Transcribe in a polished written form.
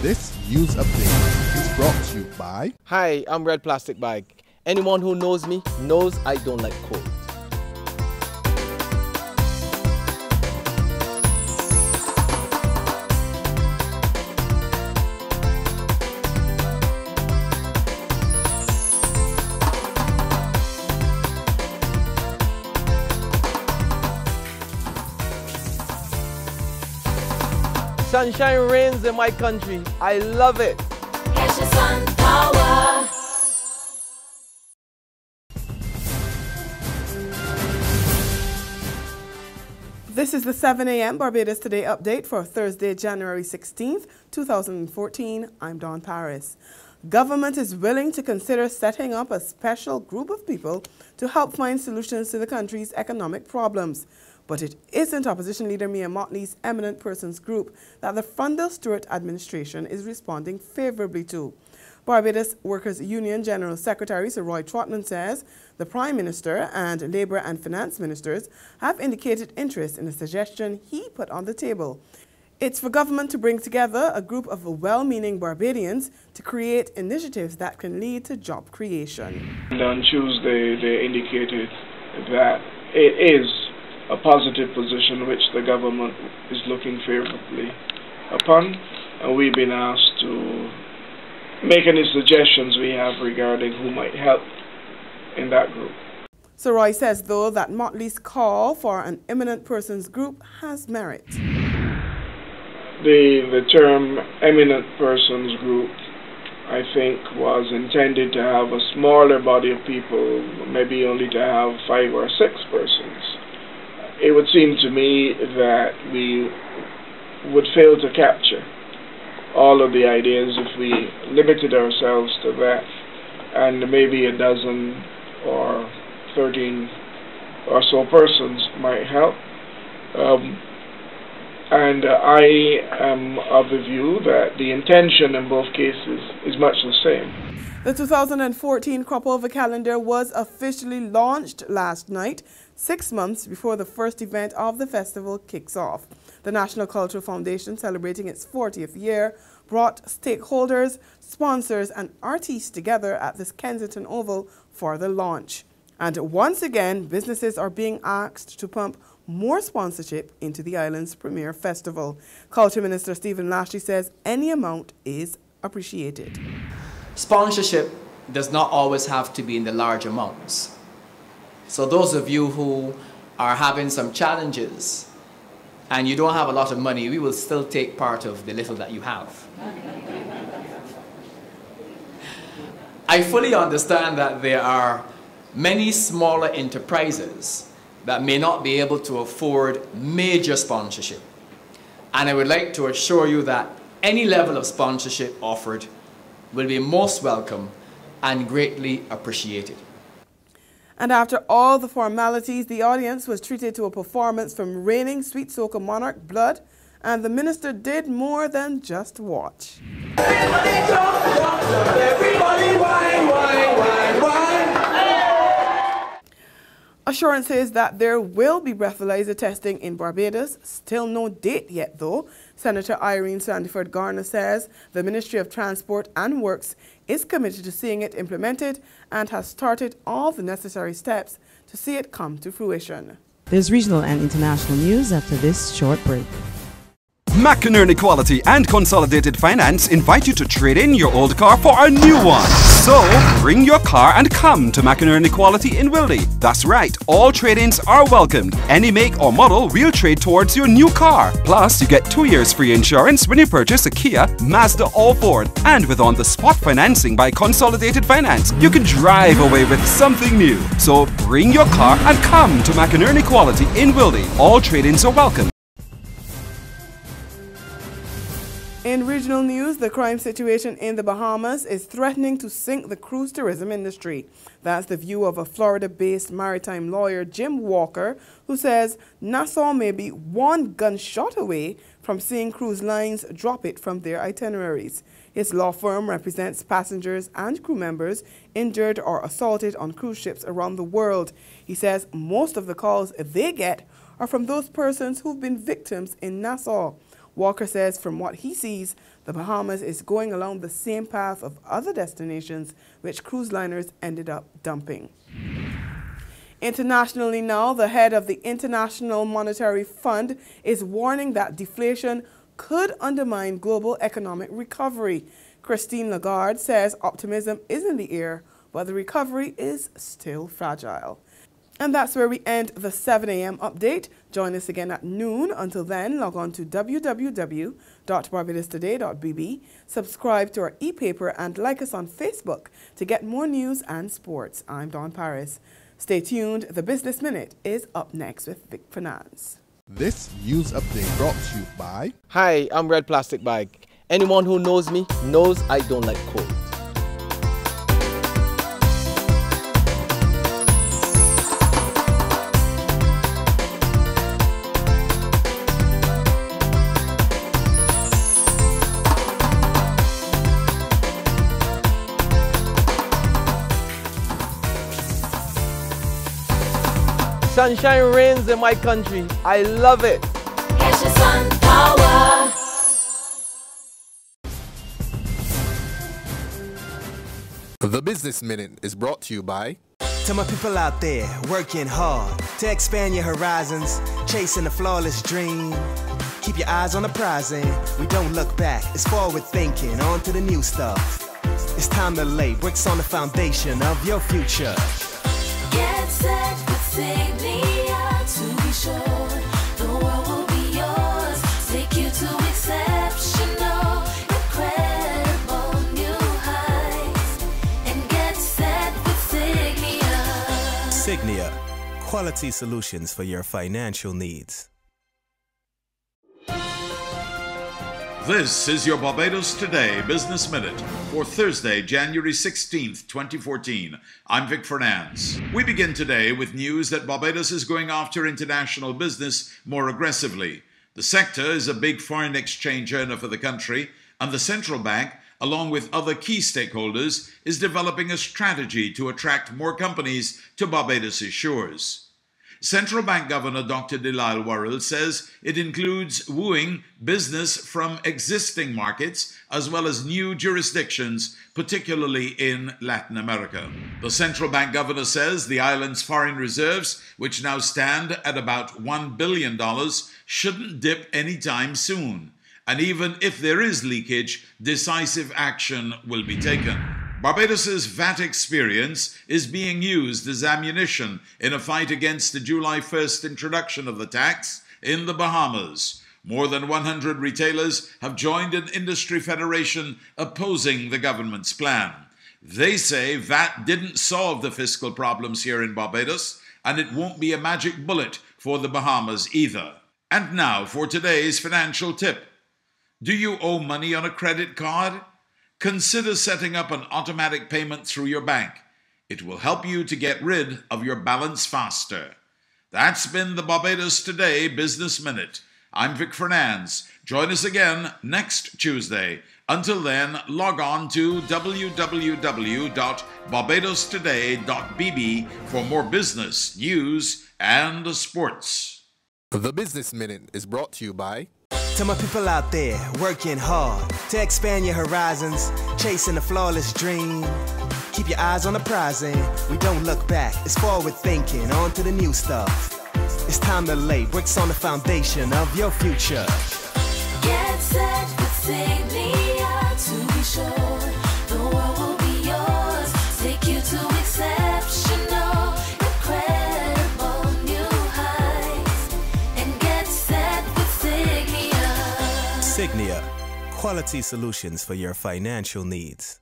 This news update is brought to you by... Hi, I'm Red Plastic Bag. Anyone who knows me knows I don't like cold. Sunshine reigns in my country. I love it. Get your sun power. This is the 7 a.m. Barbados Today update for Thursday, January 16th, 2014. I'm Dawn Paris. Government is willing to consider setting up a special group of people to help find solutions to the country's economic problems. But it isn't Opposition Leader Mia Mottley's Eminent Persons Group that the Frundle Stewart administration is responding favorably to. Barbados Workers Union General Secretary Sir Roy Trotman says the Prime Minister and Labour and Finance Ministers have indicated interest in a suggestion he put on the table. It's for government to bring together a group of well-meaning Barbadians to create initiatives that can lead to job creation. And on Tuesday, they indicated that it is a positive position which the government is looking favorably upon, and we've been asked to make any suggestions we have regarding who might help in that group. Sir Roy says, though, that Mottley's call for an eminent persons group has merit. The term eminent persons group, I think, was intended to have a smaller body of people, maybe only to have 5 or 6 persons. It would seem to me that we would fail to capture all of the ideas if we limited ourselves to that, and maybe a dozen or 13 or so persons might help. And I am of the view that the intention in both cases is much the same. The 2014 Crop Over calendar was officially launched last night, 6 months before the first event of the festival kicks off. The National Cultural Foundation, celebrating its 40th year, brought stakeholders, sponsors and artists together at this Kensington Oval for the launch. And once again, businesses are being asked to pump more sponsorship into the island's premier festival. Culture Minister Stephen Lashley says any amount is appreciated. Sponsorship does not always have to be in the large amounts. So those of you who are having some challenges and you don't have a lot of money, we will still take part of the little that you have. I fully understand that there are many smaller enterprises that may not be able to afford major sponsorship. And I would like to assure you that any level of sponsorship offered will be most welcome and greatly appreciated. And after all the formalities, the audience was treated to a performance from reigning Sweet Soca monarch Blood, and the minister did more than just watch. Everybody jump, jump, jump. Everybody whine, whine, whine, whine. Assurances that there will be breathalyzer testing in Barbados. Still no date yet, though. Senator Irene Sandiford Garner says the Ministry of Transport and Works is committed to seeing it implemented and has started all the necessary steps to see it come to fruition. There's regional and international news after this short break. McInerney Quality and Consolidated Finance invite you to trade in your old car for a new one. So, bring your car and come to McInerney Quality in Wildy. That's right, all trade-ins are welcomed. Any make or model we'll trade towards your new car. Plus, you get 2 years free insurance when you purchase a Kia, Mazda or Ford. And with on-the-spot financing by Consolidated Finance, you can drive away with something new. So, bring your car and come to McInerney Quality in Wildy. All trade-ins are welcome. In regional news, the crime situation in the Bahamas is threatening to sink the cruise tourism industry. That's the view of a Florida-based maritime lawyer, Jim Walker, who says Nassau may be one gunshot away from seeing cruise lines drop it from their itineraries. His law firm represents passengers and crew members injured or assaulted on cruise ships around the world. He says most of the calls they get are from those persons who've been victims in Nassau. Walker says from what he sees, the Bahamas is going along the same path of other destinations which cruise liners ended up dumping. Internationally now, the head of the International Monetary Fund is warning that deflation could undermine global economic recovery. Christine Lagarde says optimism is in the air, but the recovery is still fragile. And that's where we end the 7 a.m. update. Join us again at noon. Until then, log on to www.barbadostoday.bb, subscribe to our e-paper, and like us on Facebook to get more news and sports. I'm Dawn Paris. Stay tuned. The Business Minute is up next with Vic Finance. This news update brought to you by... Hi, I'm Red Plastic Bag. Anyone who knows me knows I don't like cold. Sunshine reigns in my country. I love it. Get your sun power. The Business Minute is brought to you by... To my people out there working hard to expand your horizons, chasing a flawless dream. Keep your eyes on the prize and we don't look back. It's forward thinking, on to the new stuff. It's time to lay bricks on the foundation of your future. Get set with Signia to be sure the world will be yours. Take you to exceptional, incredible new heights. And get set with Signia. Signia, quality solutions for your financial needs. This is your Barbados Today Business Minute for Thursday, January 16th, 2014. I'm Vic Fernandes. We begin today with news that Barbados is going after international business more aggressively. The sector is a big foreign exchange earner for the country, and the central bank, along with other key stakeholders, is developing a strategy to attract more companies to Barbados' shores. Central Bank Governor Dr. Delal Warrell says it includes wooing business from existing markets as well as new jurisdictions, particularly in Latin America. The Central Bank Governor says the island's foreign reserves, which now stand at about $1 billion, shouldn't dip anytime soon. And even if there is leakage, decisive action will be taken. Barbados' VAT experience is being used as ammunition in a fight against the July 1st introduction of the tax in the Bahamas. More than 100 retailers have joined an industry federation opposing the government's plan. They say VAT didn't solve the fiscal problems here in Barbados, and it won't be a magic bullet for the Bahamas either. And now for today's financial tip. Do you owe money on a credit card? Consider setting up an automatic payment through your bank. It will help you to get rid of your balance faster. That's been the Barbados Today Business Minute. I'm Vic Fernandes. Join us again next Tuesday. Until then, log on to www.barbadostoday.bb for more business, news, and sports. The Business Minute is brought to you by... To my people out there working hard to expand your horizons, chasing a flawless dream. Keep your eyes on the prize and we don't look back. It's forward thinking, on to the new stuff. It's time to lay bricks on the foundation of your future. Get set with Signia to be sure the world will be yours. Take you to exceptional, incredible new heights. And get set with Signia. Signia, quality solutions for your financial needs.